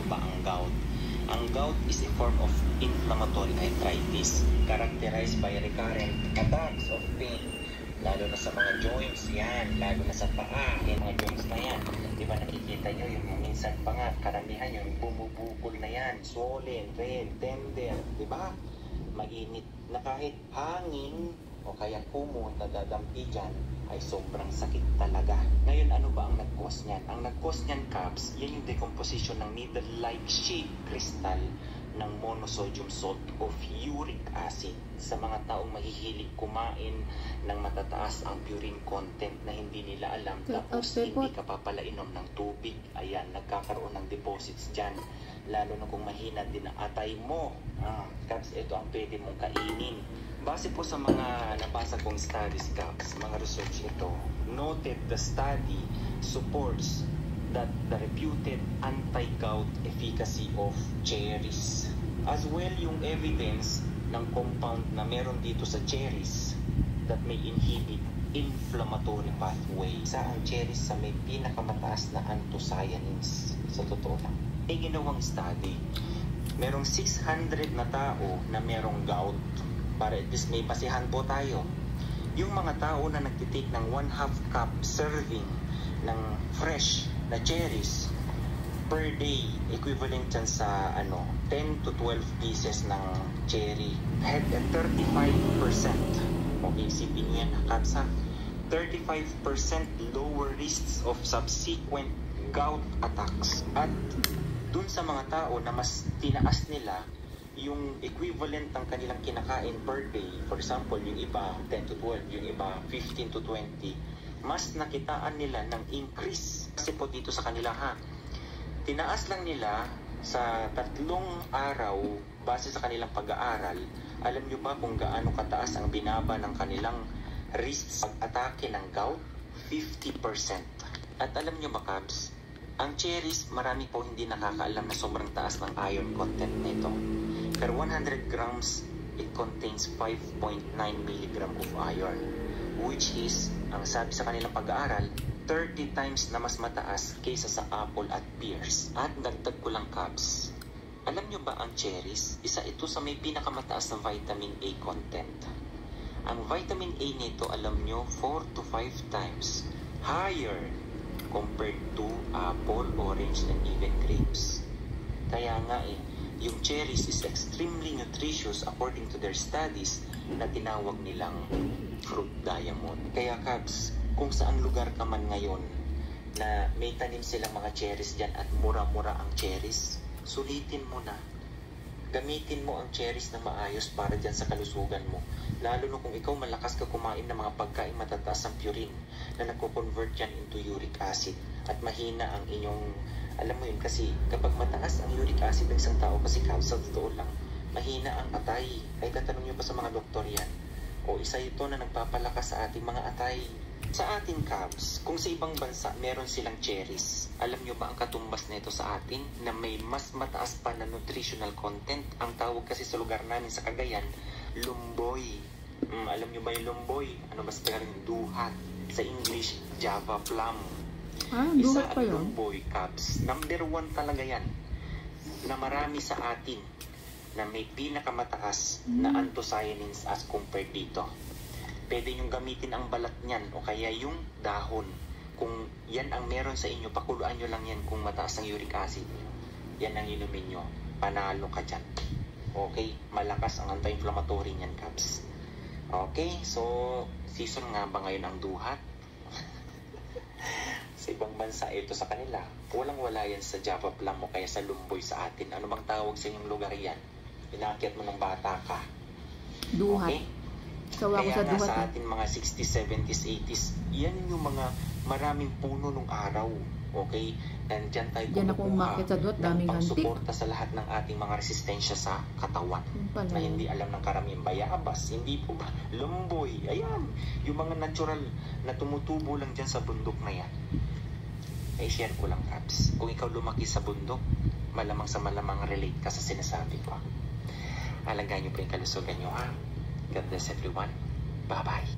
ano ba ang gout? Ang gout is a form of inflammatory arthritis characterized by recurrent attacks of pain, lalo na sa mga joints yan, lalo na sa paa, yung mga joints na yan. Di ba nakikita nyo yung minsan pa nga, karamihan yung bumubukol na yan, swollen, red, tender, di ba? Mainit na kahit hangin o kaya kumot na dadampi dyan ay sobrang sakit talaga. Ngayon, ano ba ang nag-cause niyan? Ang nag-cause niyan, Cubs, yan yung decomposition ng needle-like shaped crystal ng monosodium salt of uric acid sa mga taong mahihilig kumain ng matataas ang purine content na hindi nila alam, tapos hindi ka pa pala inom ng tubig. Ayan, nagkakaroon ng deposits dyan, lalo na kung mahina din ang atay mo. Cubs, ito ang pwede mong kainin. Base po sa mga nabasa kong studies, Cubs, mga research ito, noted the study supports that the reputed anti-gout efficacy of cherries. As well, yung evidence ng compound na meron dito sa cherries that may inhibit inflammatory pathway. Sa ang cherries sa may pinakamataas na anthocyanins. Sa totoo lang. May ginawang study. Merong 600 na tao na merong gout. Para at least may basihan po tayo. Yung mga tao na nagtitake ng 1/2 cup serving ng fresh na cherries per day, equivalent dyan sa 10 to 12 pieces ng cherry, had a 35%. Okay, isipin nyo yan, Cubs, 35% lower risks of subsequent gout attacks. At dun sa mga tao na mas tinaas nila yung equivalent ng kanilang kinakain per day, for example, yung iba 10 to 12, yung iba 15 to 20, mas nakitaan nila ng increase. Kasi po dito sa kanila tinaas lang nila sa 3 araw base sa kanilang pag-aaral. Alam nyo ba kung gaano kataas ang binaba ng kanilang risks pag-atake ng gout? 50%. At alam nyo ba, Cubs, ang cherries, marami po hindi nakakaalam na sobrang taas ng iron content nito. Per 100 grams, it contains 5.9 milligram of iron, which is, ang sabi sa kanilang pag-aaral, 30 times na mas mataas kaysa sa apple at pears. At dagdag ko lang, Cubs, alam nyo ba ang cherries, isa ito sa may pinakamataas na vitamin A content. Ang vitamin A nito, alam nyo, 4 to 5 times higher compared to apple, orange, and even grapes. Kaya nga yung cherries is extremely nutritious according to their studies na tinawag nilang fruit diamond. Kaya, Cubs, kung saan lugar ka man ngayon na may tanim silang mga cherries dyan at mura-mura ang cherries, sulitin mo na. Gamitin mo ang cherries na maayos para dyan sa kalusugan mo. Lalo na kung ikaw malakas ka kumain ng mga pagkain matataas ang purine na nagko-convert yan into uric acid at mahina ang inyong, alam mo yun, kasi kapag mataas ang uric acid ng isang tao, kasi sa totoo lang, mahina ang atay. Kahit tatanong nyo pa sa mga doktor yan. O isa ito na nagpapalakas sa ating mga atay. Sa ating, Cubs, kung sa ibang bansa meron silang cherries, alam nyo ba ang katumbas nito sa atin na may mas mataas pa na nutritional content? Ang tawag kasi sa lugar namin sa Cagayan, lumboy. Alam nyo ba yung lumboy? Ano ba sa duhat? Sa English, Java plum. Isa ang lumboy, Cubs. Number 1 talaga yan na marami sa atin na may pinakamataas na anthocyanins as compared dito. Pwede nyo gamitin ang balat niyan o kaya yung dahon. Kung yan ang meron sa inyo, pakuluan nyo lang yan kung mataas ang uric acid nyo. Yan ang inumin nyo. Panalo ka dyan. Okay? Malakas ang anti-inflammatory niyan, Cubs. Okay? So, season nga ba ngayon ang duhat? Sa ibang bansa, ito sa kanila. Walang-wala yan sa Java plum o kaya sa lumboy sa atin. Ano bang tawag sa inyong lugar yan? Inaakyat mo ng bata ka. Duhat. Okay? Kaya nga sa atin mga 60s, 70s, 80s, yan yung mga maraming puno nung araw. Okay? And dyan tayo kumukuha ng pangsuporta sa lahat ng ating mga resistensya sa katawan. Na hindi alam ng karaming bayabas. Hindi po ba? Lumboy. Ayan. Yung mga natural na tumutubo lang dyan sa bundok na yan. Ay share ko lang, Cubs. Kung ikaw lumaki sa bundok, malamang sa malamang relate ka sa sinasabi ko. Alagaan nyo po yung kalusugan nyo, God bless everyone. Bye-bye.